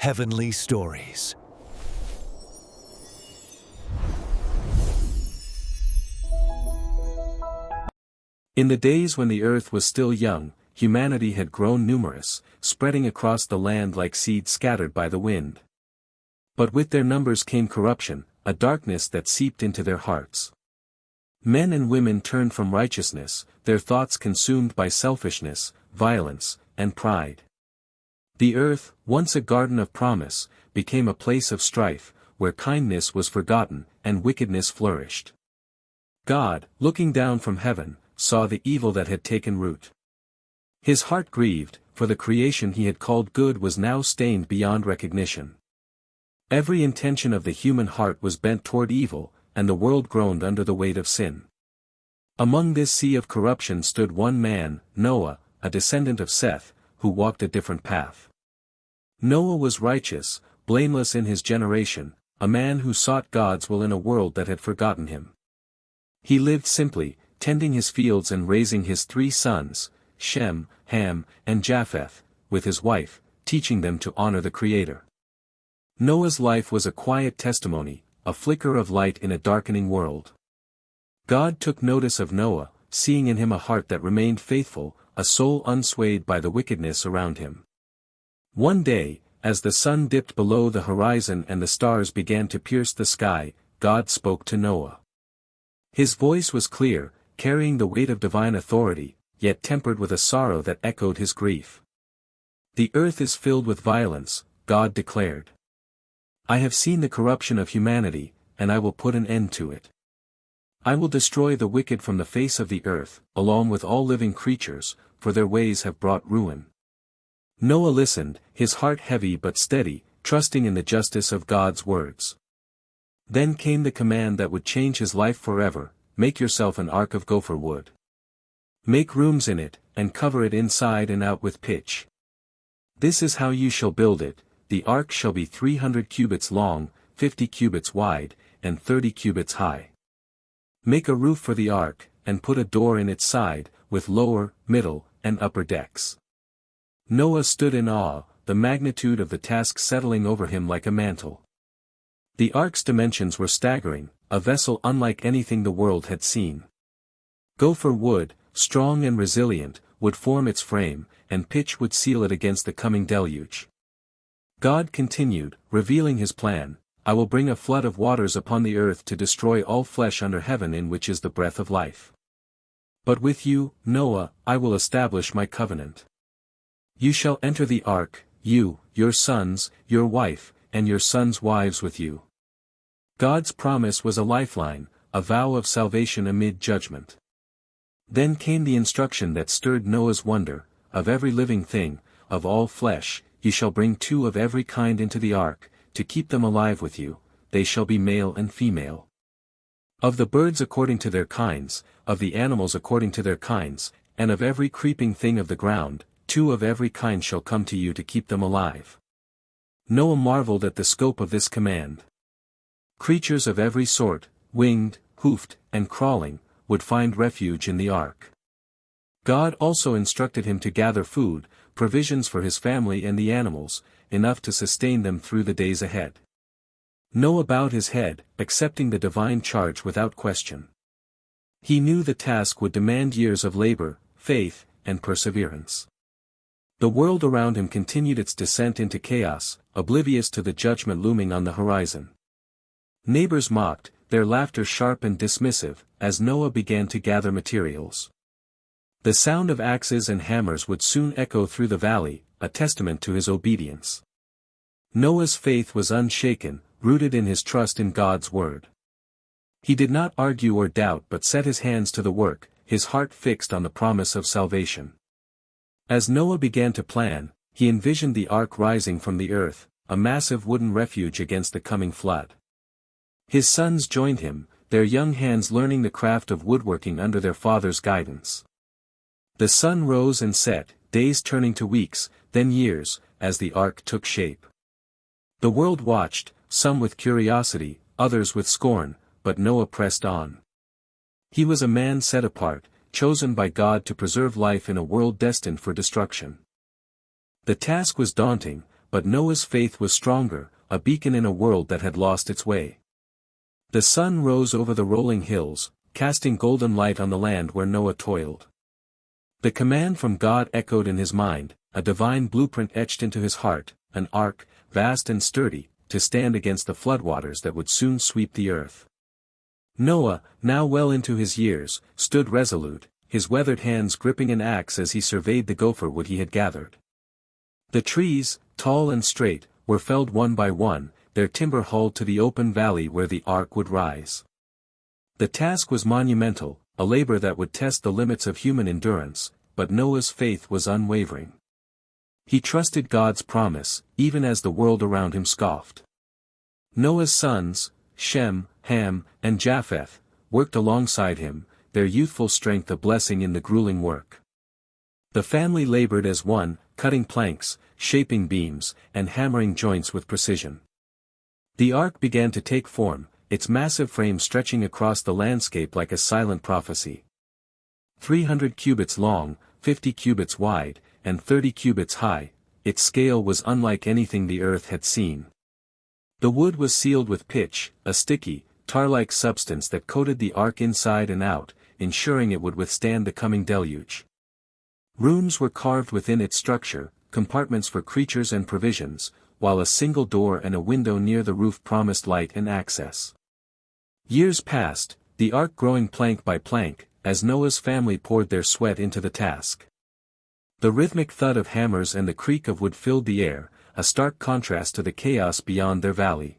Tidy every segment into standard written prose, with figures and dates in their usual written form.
Heavenly Stories. In the days when the earth was still young, humanity had grown numerous, spreading across the land like seeds scattered by the wind. But with their numbers came corruption, a darkness that seeped into their hearts. Men and women turned from righteousness, their thoughts consumed by selfishness, violence, and pride. The earth, once a garden of promise, became a place of strife, where kindness was forgotten, and wickedness flourished. God, looking down from heaven, saw the evil that had taken root. His heart grieved, for the creation he had called good was now stained beyond recognition. Every intention of the human heart was bent toward evil, and the world groaned under the weight of sin. Among this sea of corruption stood one man, Noah, a descendant of Seth, who walked a different path. Noah was righteous, blameless in his generation, a man who sought God's will in a world that had forgotten him. He lived simply, tending his fields and raising his 3 sons, Shem, Ham, and Japheth, with his wife, teaching them to honor the Creator. Noah's life was a quiet testimony, a flicker of light in a darkening world. God took notice of Noah, seeing in him a heart that remained faithful, a soul unswayed by the wickedness around him. One day, as the sun dipped below the horizon and the stars began to pierce the sky, God spoke to Noah. His voice was clear, carrying the weight of divine authority, yet tempered with a sorrow that echoed his grief. "The earth is filled with violence," God declared. "I have seen the corruption of humanity, and I will put an end to it. I will destroy the wicked from the face of the earth, along with all living creatures, for their ways have brought ruin." Noah listened, his heart heavy but steady, trusting in the justice of God's words. Then came the command that would change his life forever: "Make yourself an ark of gopher wood. Make rooms in it, and cover it inside and out with pitch. This is how you shall build it: the ark shall be 300 cubits long, 50 cubits wide, and 30 cubits high. Make a roof for the ark, and put a door in its side, with lower, middle, and upper decks." Noah stood in awe, the magnitude of the task settling over him like a mantle. The ark's dimensions were staggering, a vessel unlike anything the world had seen. Gopher wood, strong and resilient, would form its frame, and pitch would seal it against the coming deluge. God continued, revealing his plan: "I will bring a flood of waters upon the earth to destroy all flesh under heaven, in which is the breath of life. But with you, Noah, I will establish my covenant. You shall enter the ark, you, your sons, your wife, and your sons' wives with you." God's promise was a lifeline, a vow of salvation amid judgment. Then came the instruction that stirred Noah's wonder: "Of every living thing, of all flesh, you shall bring 2 of every kind into the ark, to keep them alive with you, they shall be male and female. Of the birds according to their kinds, of the animals according to their kinds, and of every creeping thing of the ground, 2 of every kind shall come to you to keep them alive." Noah marveled at the scope of this command. Creatures of every sort, winged, hoofed, and crawling, would find refuge in the ark. God also instructed him to gather food, provisions for his family and the animals, enough to sustain them through the days ahead. Noah bowed his head, accepting the divine charge without question. He knew the task would demand years of labor, faith, and perseverance. The world around him continued its descent into chaos, oblivious to the judgment looming on the horizon. Neighbors mocked, their laughter sharp and dismissive, as Noah began to gather materials. The sound of axes and hammers would soon echo through the valley, a testament to his obedience. Noah's faith was unshaken, rooted in his trust in God's word. He did not argue or doubt but set his hands to the work, his heart fixed on the promise of salvation. As Noah began to plan, he envisioned the ark rising from the earth, a massive wooden refuge against the coming flood. His sons joined him, their young hands learning the craft of woodworking under their father's guidance. The sun rose and set, days turning to weeks, then years, as the ark took shape. The world watched, some with curiosity, others with scorn, but Noah pressed on. He was a man set apart, chosen by God to preserve life in a world destined for destruction. The task was daunting, but Noah's faith was stronger, a beacon in a world that had lost its way. The sun rose over the rolling hills, casting golden light on the land where Noah toiled. The command from God echoed in his mind, a divine blueprint etched into his heart, an ark, vast and sturdy, to stand against the floodwaters that would soon sweep the earth. Noah, now well into his years, stood resolute, his weathered hands gripping an axe as he surveyed the gopher wood he had gathered. The trees, tall and straight, were felled one by one, their timber hauled to the open valley where the ark would rise. The task was monumental, a labor that would test the limits of human endurance, but Noah's faith was unwavering. He trusted God's promise, even as the world around him scoffed. Noah's sons, Shem, Ham, and Japheth, worked alongside him, their youthful strength a blessing in the grueling work. The family labored as one, cutting planks, shaping beams, and hammering joints with precision. The ark began to take form, its massive frame stretching across the landscape like a silent prophecy. 300 cubits long, 50 cubits wide, and 30 cubits high, its scale was unlike anything the earth had seen. The wood was sealed with pitch, a sticky, tar-like substance that coated the ark inside and out, ensuring it would withstand the coming deluge. Rooms were carved within its structure, compartments for creatures and provisions, while a single door and a window near the roof promised light and access. Years passed, the ark growing plank by plank, as Noah's family poured their sweat into the task. The rhythmic thud of hammers and the creak of wood filled the air, a stark contrast to the chaos beyond their valley.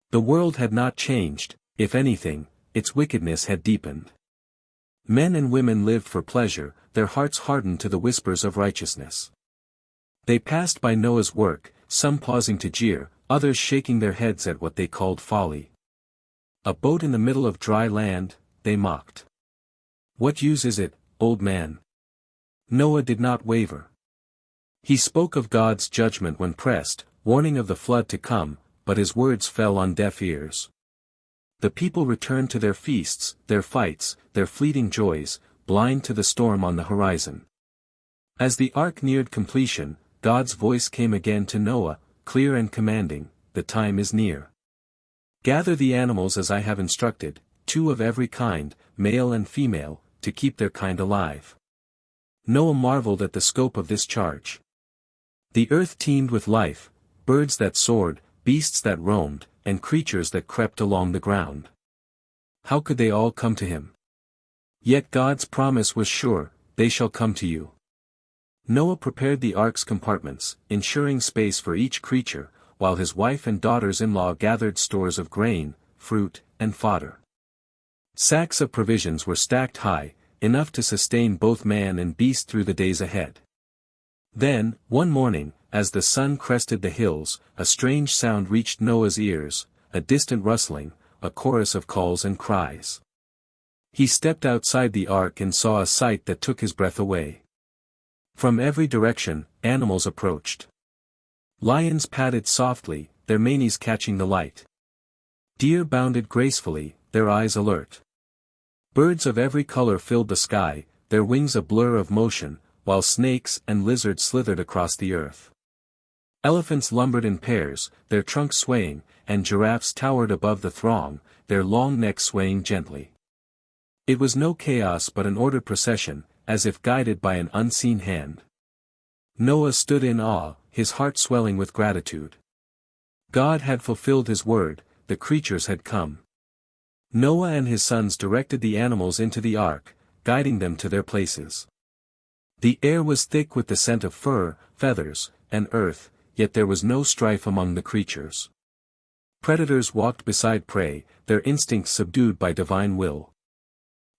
The world had not changed, if anything, its wickedness had deepened. Men and women lived for pleasure, their hearts hardened to the whispers of righteousness. They passed by Noah's work, some pausing to jeer, others shaking their heads at what they called folly. A boat in the middle of dry land, they mocked. What use is it, old man? Noah did not waver. He spoke of God's judgment when pressed, warning of the flood to come, but his words fell on deaf ears. The people returned to their feasts, their fights, their fleeting joys, blind to the storm on the horizon. As the ark neared completion, God's voice came again to Noah, clear and commanding, "The time is near. Gather the animals as I have instructed, 2 of every kind, male and female, to keep their kind alive." Noah marveled at the scope of this charge. The earth teemed with life, birds that soared, beasts that roamed, and creatures that crept along the ground. How could they all come to him? Yet God's promise was sure, "They shall come to you." Noah prepared the ark's compartments, ensuring space for each creature, while his wife and daughters-in-law gathered stores of grain, fruit, and fodder. Sacks of provisions were stacked high, enough to sustain both man and beast through the days ahead. Then, one morning, as the sun crested the hills, a strange sound reached Noah's ears, a distant rustling, a chorus of calls and cries. He stepped outside the ark and saw a sight that took his breath away. From every direction, animals approached. Lions padded softly, their manes catching the light. Deer bounded gracefully, their eyes alert. Birds of every color filled the sky, their wings a blur of motion, while snakes and lizards slithered across the earth. Elephants lumbered in pairs, their trunks swaying, and giraffes towered above the throng, their long necks swaying gently. It was no chaos but an ordered procession, as if guided by an unseen hand. Noah stood in awe, his heart swelling with gratitude. God had fulfilled his word, the creatures had come. Noah and his sons directed the animals into the ark, guiding them to their places. The air was thick with the scent of fur, feathers, and earth, yet there was no strife among the creatures. Predators walked beside prey, their instincts subdued by divine will.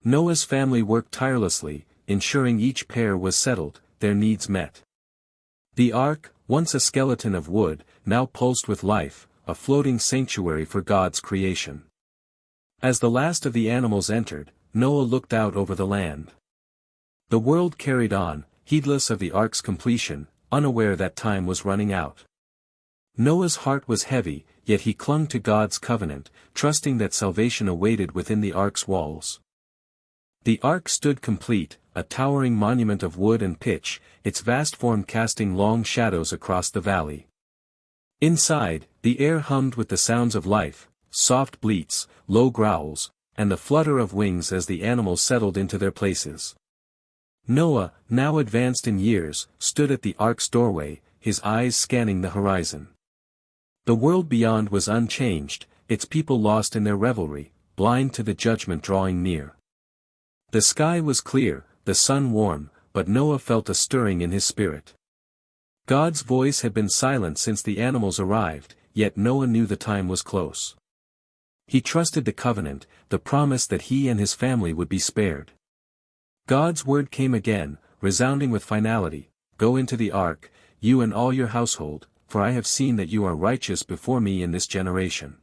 Noah's family worked tirelessly, ensuring each pair was settled, their needs met. The ark, once a skeleton of wood, now pulsed with life, a floating sanctuary for God's creation. As the last of the animals entered, Noah looked out over the land. The world carried on, heedless of the ark's completion, unaware that time was running out. Noah's heart was heavy, yet he clung to God's covenant, trusting that salvation awaited within the ark's walls. The ark stood complete, a towering monument of wood and pitch, its vast form casting long shadows across the valley. Inside, the air hummed with the sounds of life, soft bleats, low growls, and the flutter of wings as the animals settled into their places. Noah, now advanced in years, stood at the ark's doorway, his eyes scanning the horizon. The world beyond was unchanged, its people lost in their revelry, blind to the judgment drawing near. The sky was clear, the sun warm, but Noah felt a stirring in his spirit. God's voice had been silent since the animals arrived, yet Noah knew the time was close. He trusted the covenant, the promise that he and his family would be spared. God's word came again, resounding with finality, "Go into the ark, you and all your household, for I have seen that you are righteous before me in this generation.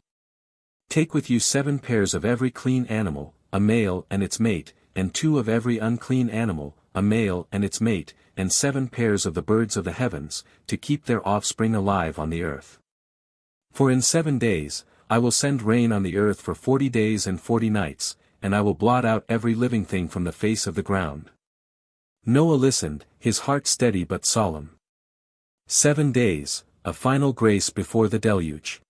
Take with you 7 pairs of every clean animal, a male and its mate, and 2 of every unclean animal, a male and its mate, and 7 pairs of the birds of the heavens, to keep their offspring alive on the earth. For in 7 days, I will send rain on the earth for 40 days and 40 nights, and I will blot out every living thing from the face of the ground." Noah listened, his heart steady but solemn. 7 days, a final grace before the deluge.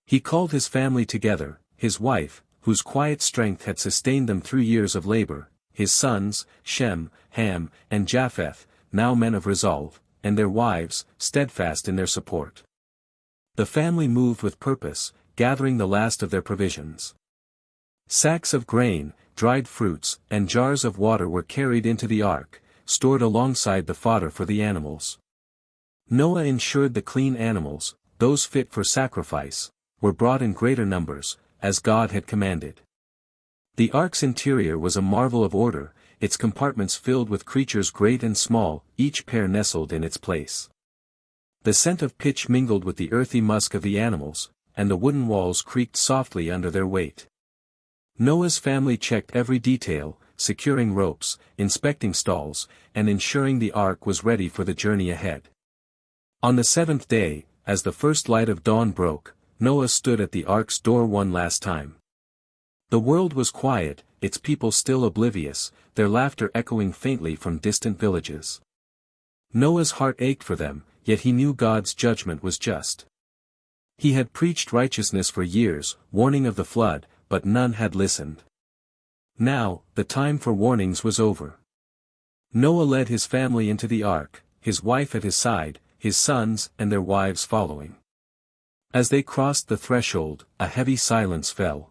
He called his family together, his wife, whose quiet strength had sustained them through years of labor, his sons, Shem, Ham, and Japheth, now men of resolve, and their wives, steadfast in their support. The family moved with purpose, gathering the last of their provisions. Sacks of grain, dried fruits, and jars of water were carried into the ark, stored alongside the fodder for the animals. Noah ensured the clean animals, those fit for sacrifice, were brought in greater numbers, as God had commanded. The ark's interior was a marvel of order, its compartments filled with creatures great and small, each pair nestled in its place. The scent of pitch mingled with the earthy musk of the animals, and the wooden walls creaked softly under their weight. Noah's family checked every detail, securing ropes, inspecting stalls, and ensuring the ark was ready for the journey ahead. On the 7th day, as the first light of dawn broke, Noah stood at the ark's door one last time. The world was quiet, its people still oblivious, their laughter echoing faintly from distant villages. Noah's heart ached for them, yet he knew God's judgment was just. He had preached righteousness for years, warning of the flood, but none had listened. Now, the time for warnings was over. Noah led his family into the ark, his wife at his side, his sons and their wives following. As they crossed the threshold, a heavy silence fell.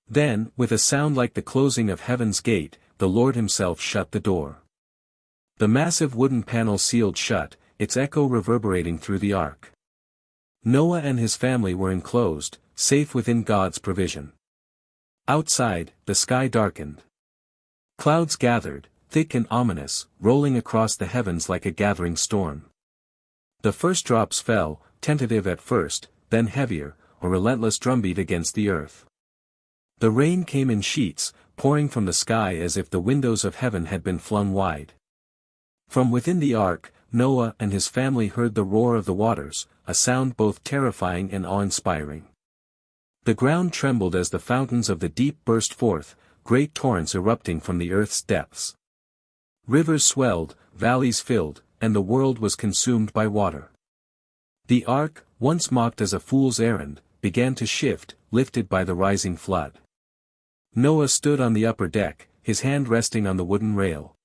Then, with a sound like the closing of heaven's gate, the Lord himself shut the door. The massive wooden panel sealed shut, its echo reverberating through the ark. Noah and his family were enclosed, safe within God's provision. Outside, the sky darkened. Clouds gathered, thick and ominous, rolling across the heavens like a gathering storm. The first drops fell, tentative at first, then heavier, a relentless drumbeat against the earth. The rain came in sheets, pouring from the sky as if the windows of heaven had been flung wide. From within the ark, Noah and his family heard the roar of the waters, a sound both terrifying and awe-inspiring. The ground trembled as the fountains of the deep burst forth, great torrents erupting from the earth's depths. Rivers swelled, valleys filled, and the world was consumed by water. The ark, once mocked as a fool's errand, began to shift, lifted by the rising flood. Noah stood on the upper deck, his hand resting on the wooden rail.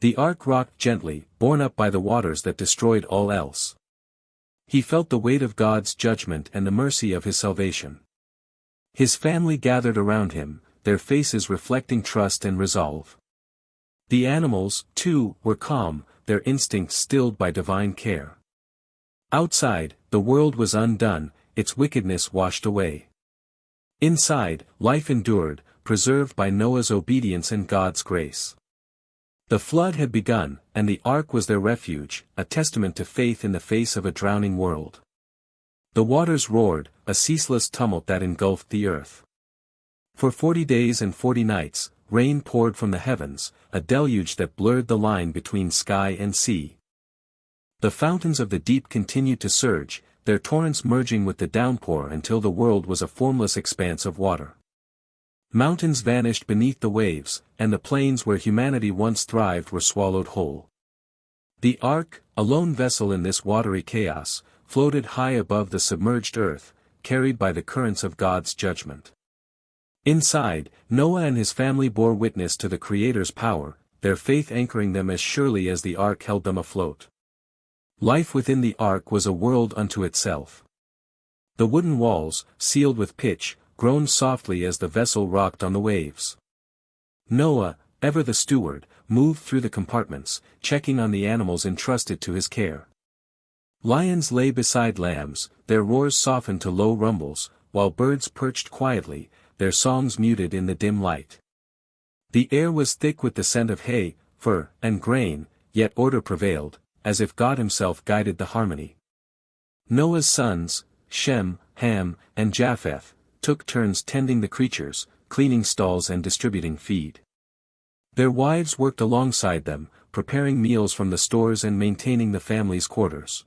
The ark rocked gently, borne up by the waters that destroyed all else. He felt the weight of God's judgment and the mercy of his salvation. His family gathered around him, their faces reflecting trust and resolve. The animals, too, were calm, their instincts stilled by divine care. Outside, the world was undone, its wickedness washed away. Inside, life endured, preserved by Noah's obedience and God's grace. The flood had begun, and the ark was their refuge, a testament to faith in the face of a drowning world. The waters roared, a ceaseless tumult that engulfed the earth. For 40 days and 40 nights, rain poured from the heavens, a deluge that blurred the line between sky and sea. The fountains of the deep continued to surge, their torrents merging with the downpour until the world was a formless expanse of water. Mountains vanished beneath the waves, and the plains where humanity once thrived were swallowed whole. The ark, a lone vessel in this watery chaos, floated high above the submerged earth, carried by the currents of God's judgment. Inside, Noah and his family bore witness to the Creator's power, their faith anchoring them as surely as the ark held them afloat. Life within the ark was a world unto itself. The wooden walls, sealed with pitch, groaned softly as the vessel rocked on the waves. Noah, ever the steward, moved through the compartments, checking on the animals entrusted to his care. Lions lay beside lambs, their roars softened to low rumbles, while birds perched quietly, their songs muted in the dim light. The air was thick with the scent of hay, fur, and grain, yet order prevailed, as if God himself guided the harmony. Noah's sons, Shem, Ham, and Japheth, took turns tending the creatures, cleaning stalls and distributing feed. Their wives worked alongside them, preparing meals from the stores and maintaining the family's quarters.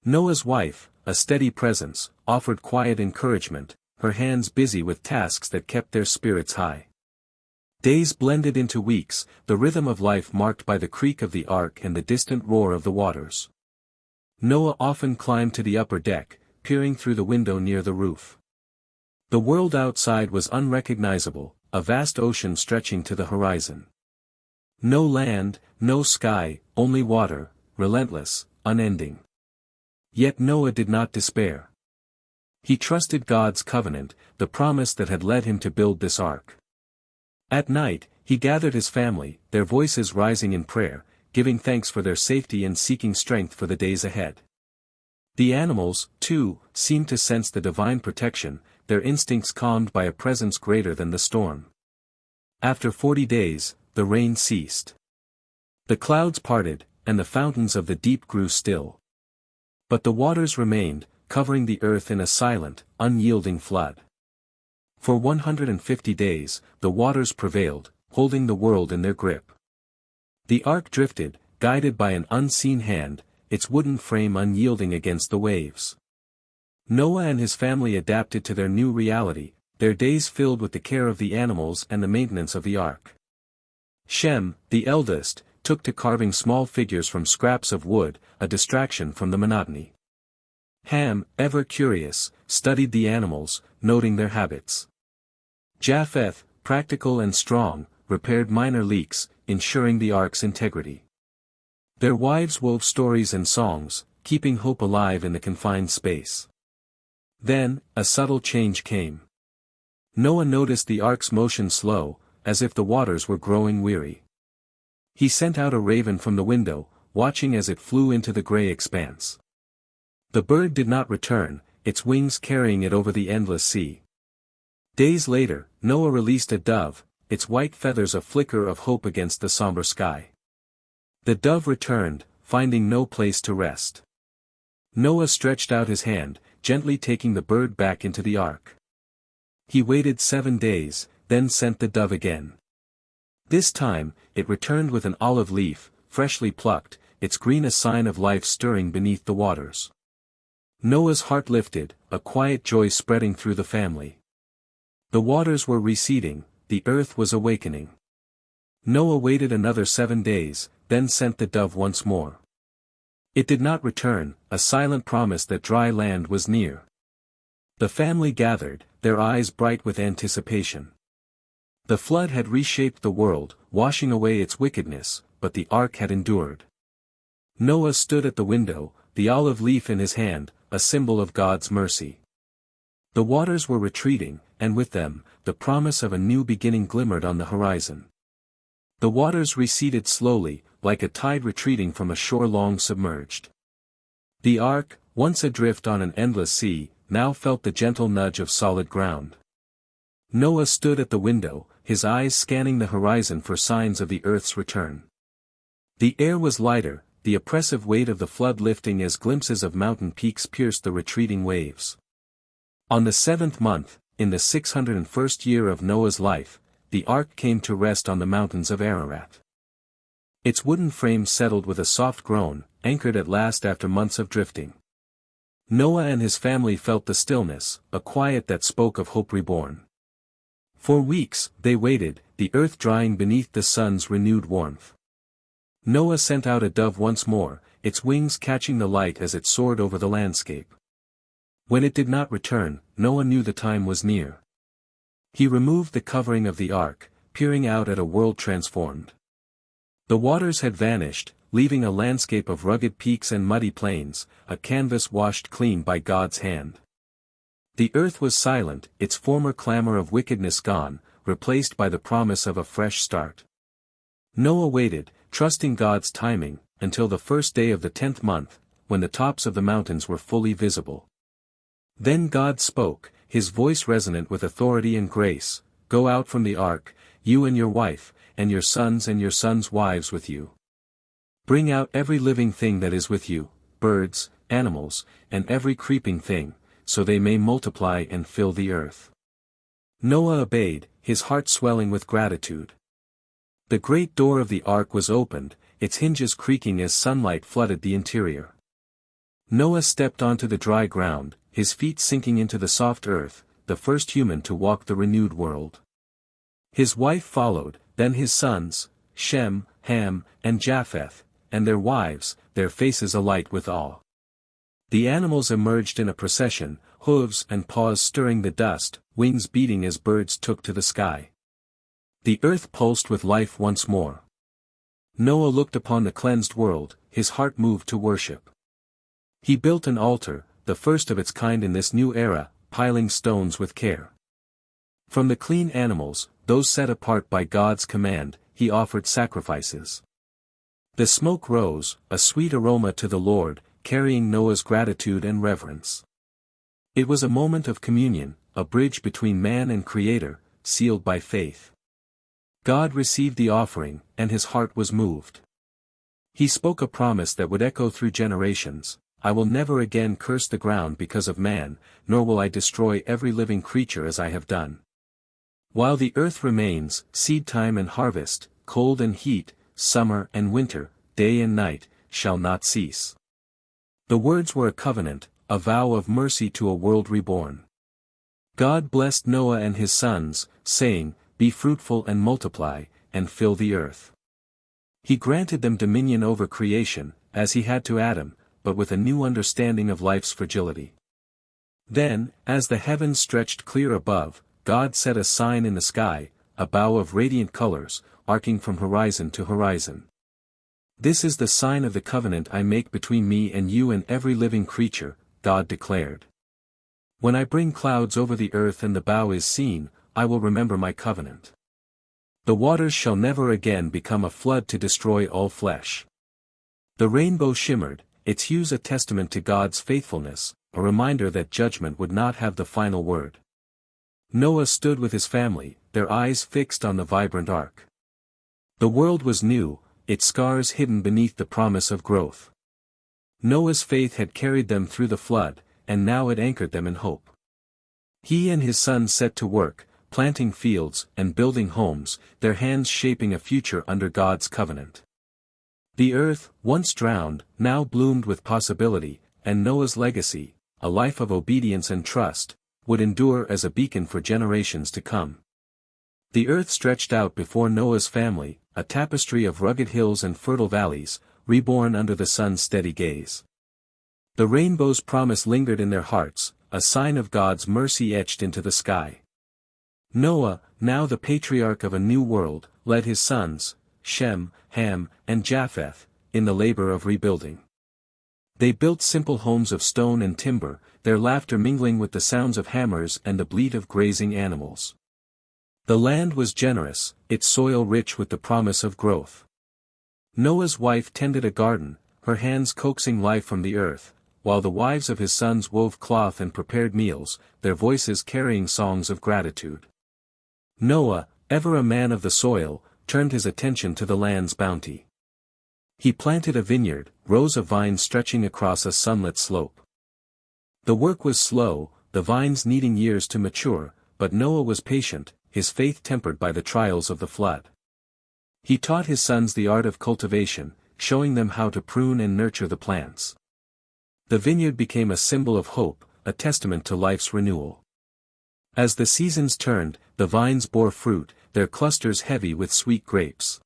Noah's wife, a steady presence, offered quiet encouragement, her hands busy with tasks that kept their spirits high. Days blended into weeks, the rhythm of life marked by the creak of the ark and the distant roar of the waters. Noah often climbed to the upper deck, peering through the window near the roof. The world outside was unrecognizable, a vast ocean stretching to the horizon. No land, no sky, only water, relentless, unending. Yet Noah did not despair. He trusted God's covenant, the promise that had led him to build this ark. At night, he gathered his family, their voices rising in prayer, giving thanks for their safety and seeking strength for the days ahead. The animals, too, seemed to sense the divine protection, their instincts calmed by a presence greater than the storm. After 40 days, the rain ceased. The clouds parted, and the fountains of the deep grew still. But the waters remained, covering the earth in a silent, unyielding flood. For 150 days, the waters prevailed, holding the world in their grip. The ark drifted, guided by an unseen hand, its wooden frame unyielding against the waves. Noah and his family adapted to their new reality, their days filled with the care of the animals and the maintenance of the ark. Shem, the eldest, took to carving small figures from scraps of wood, a distraction from the monotony. Ham, ever curious, studied the animals, noting their habits. Japheth, practical and strong, repaired minor leaks, ensuring the ark's integrity. Their wives wove stories and songs, keeping hope alive in the confined space. Then, a subtle change came. Noah noticed the ark's motion slow, as if the waters were growing weary. He sent out a raven from the window, watching as it flew into the gray expanse. The bird did not return, its wings carrying it over the endless sea. Days later, Noah released a dove, its white feathers a flicker of hope against the somber sky. The dove returned, finding no place to rest. Noah stretched out his hand, gently taking the bird back into the ark. He waited 7 days, then sent the dove again. This time, it returned with an olive leaf, freshly plucked, its green a sign of life stirring beneath the waters. Noah's heart lifted, a quiet joy spreading through the family. The waters were receding, the earth was awakening. Noah waited another 7 days, then sent the dove once more. It did not return, a silent promise that dry land was near. The family gathered, their eyes bright with anticipation. The flood had reshaped the world, washing away its wickedness, but the ark had endured. Noah stood at the window, the olive leaf in his hand, a symbol of God's mercy. The waters were retreating, and with them, the promise of a new beginning glimmered on the horizon. The waters receded slowly, like a tide retreating from a shore long submerged. The ark, once adrift on an endless sea, now felt the gentle nudge of solid ground. Noah stood at the window, his eyes scanning the horizon for signs of the earth's return. The air was lighter, the oppressive weight of the flood lifting as glimpses of mountain peaks pierced the retreating waves. On the 7th month, in the 601st year of Noah's life, the ark came to rest on the mountains of Ararat. Its wooden frame settled with a soft groan, anchored at last after months of drifting. Noah and his family felt the stillness, a quiet that spoke of hope reborn. For weeks, they waited, the earth drying beneath the sun's renewed warmth. Noah sent out a dove once more, its wings catching the light as it soared over the landscape. When it did not return, Noah knew the time was near. He removed the covering of the ark, peering out at a world transformed. The waters had vanished, leaving a landscape of rugged peaks and muddy plains, a canvas washed clean by God's hand. The earth was silent, its former clamor of wickedness gone, replaced by the promise of a fresh start. Noah waited, trusting God's timing, until the first day of the 10th month, when the tops of the mountains were fully visible. Then God spoke, his voice resonant with authority and grace, "Go out from the ark, you and your wife, and your sons' wives with you. Bring out every living thing that is with you, birds, animals, and every creeping thing, so they may multiply and fill the earth." Noah obeyed, his heart swelling with gratitude. The great door of the ark was opened, its hinges creaking as sunlight flooded the interior. Noah stepped onto the dry ground, his feet sinking into the soft earth, the first human to walk the renewed world. His wife followed, then his sons, Shem, Ham, and Japheth, and their wives, their faces alight with awe. The animals emerged in a procession, hooves and paws stirring the dust, wings beating as birds took to the sky. The earth pulsed with life once more. Noah looked upon the cleansed world, his heart moved to worship. He built an altar, the first of its kind in this new era, piling stones with care. From the clean animals, those set apart by God's command, he offered sacrifices. The smoke rose, a sweet aroma to the Lord, carrying Noah's gratitude and reverence. It was a moment of communion, a bridge between man and Creator, sealed by faith. God received the offering, and his heart was moved. He spoke a promise that would echo through generations: "I will never again curse the ground because of man, nor will I destroy every living creature as I have done. While the earth remains, seedtime and harvest, cold and heat, summer and winter, day and night, shall not cease." The words were a covenant, a vow of mercy to a world reborn. God blessed Noah and his sons, saying, "Be fruitful and multiply, and fill the earth." He granted them dominion over creation, as he had to Adam, but with a new understanding of life's fragility. Then, as the heavens stretched clear above, God set a sign in the sky, a bow of radiant colors, arcing from horizon to horizon. "This is the sign of the covenant I make between me and you and every living creature," God declared. "When I bring clouds over the earth and the bow is seen, I will remember my covenant. The waters shall never again become a flood to destroy all flesh." The rainbow shimmered, its hues a testament to God's faithfulness, a reminder that judgment would not have the final word. Noah stood with his family, their eyes fixed on the vibrant ark. The world was new, its scars hidden beneath the promise of growth. Noah's faith had carried them through the flood, and now it anchored them in hope. He and his sons set to work, planting fields and building homes, their hands shaping a future under God's covenant. The earth, once drowned, now bloomed with possibility, and Noah's legacy, a life of obedience and trust, would endure as a beacon for generations to come. The earth stretched out before Noah's family, a tapestry of rugged hills and fertile valleys, reborn under the sun's steady gaze. The rainbow's promise lingered in their hearts, a sign of God's mercy etched into the sky. Noah, now the patriarch of a new world, led his sons, Shem, Ham, and Japheth, in the labor of rebuilding. They built simple homes of stone and timber, their laughter mingling with the sounds of hammers and the bleat of grazing animals. The land was generous, its soil rich with the promise of growth. Noah's wife tended a garden, her hands coaxing life from the earth, while the wives of his sons wove cloth and prepared meals, their voices carrying songs of gratitude. Noah, ever a man of the soil, turned his attention to the land's bounty. He planted a vineyard, rows of vines stretching across a sunlit slope. The work was slow, the vines needing years to mature, but Noah was patient, his faith tempered by the trials of the flood. He taught his sons the art of cultivation, showing them how to prune and nurture the plants. The vineyard became a symbol of hope, a testament to life's renewal. As the seasons turned, the vines bore fruit, their clusters heavy with sweet grapes.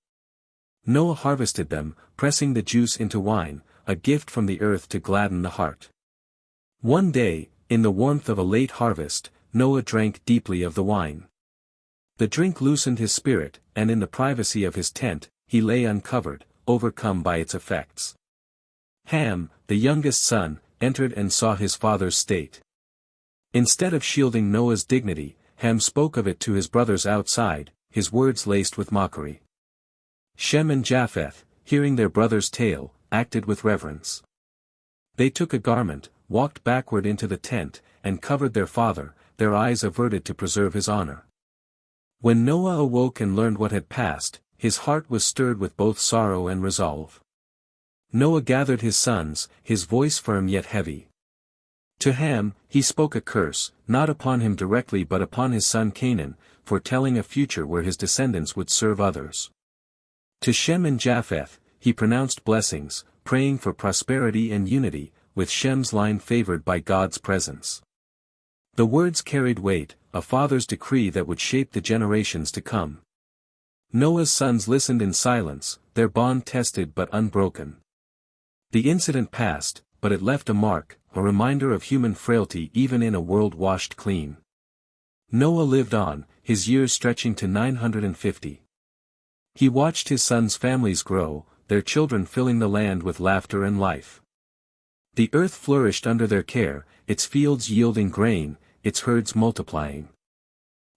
Noah harvested them, pressing the juice into wine, a gift from the earth to gladden the heart. One day, in the warmth of a late harvest, Noah drank deeply of the wine. The drink loosened his spirit, and in the privacy of his tent, he lay uncovered, overcome by its effects. Ham, the youngest son, entered and saw his father's state. Instead of shielding Noah's dignity, Ham spoke of it to his brothers outside, his words laced with mockery. Shem and Japheth, hearing their brother's tale, acted with reverence. They took a garment, walked backward into the tent, and covered their father, their eyes averted to preserve his honor. When Noah awoke and learned what had passed, his heart was stirred with both sorrow and resolve. Noah gathered his sons, his voice firm yet heavy. To Ham, he spoke a curse, not upon him directly but upon his son Canaan, foretelling a future where his descendants would serve others. To Shem and Japheth, he pronounced blessings, praying for prosperity and unity, with Shem's line favored by God's presence. The words carried weight, a father's decree that would shape the generations to come. Noah's sons listened in silence, their bond tested but unbroken. The incident passed, but it left a mark, a reminder of human frailty even in a world washed clean. Noah lived on, his years stretching to 950. He watched his sons' families grow, their children filling the land with laughter and life. The earth flourished under their care, its fields yielding grain, its herds multiplying.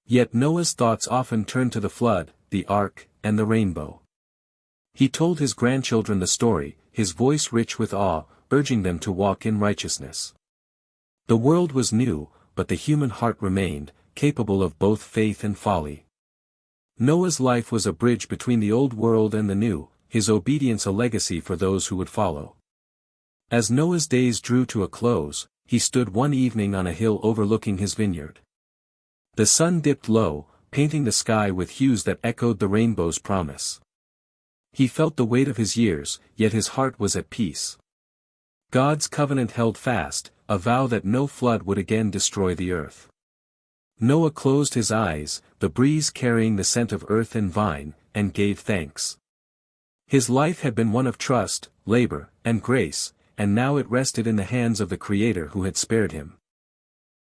Yet Noah's thoughts often turned to the flood, the ark, and the rainbow. He told his grandchildren the story, his voice rich with awe, urging them to walk in righteousness. The world was new, but the human heart remained, capable of both faith and folly. Noah's life was a bridge between the old world and the new, his obedience a legacy for those who would follow. As Noah's days drew to a close, he stood one evening on a hill overlooking his vineyard. The sun dipped low, painting the sky with hues that echoed the rainbow's promise. He felt the weight of his years, yet his heart was at peace. God's covenant held fast, a vow that no flood would again destroy the earth. Noah closed his eyes, the breeze carrying the scent of earth and vine, and gave thanks. His life had been one of trust, labor, and grace, and now it rested in the hands of the Creator who had spared him.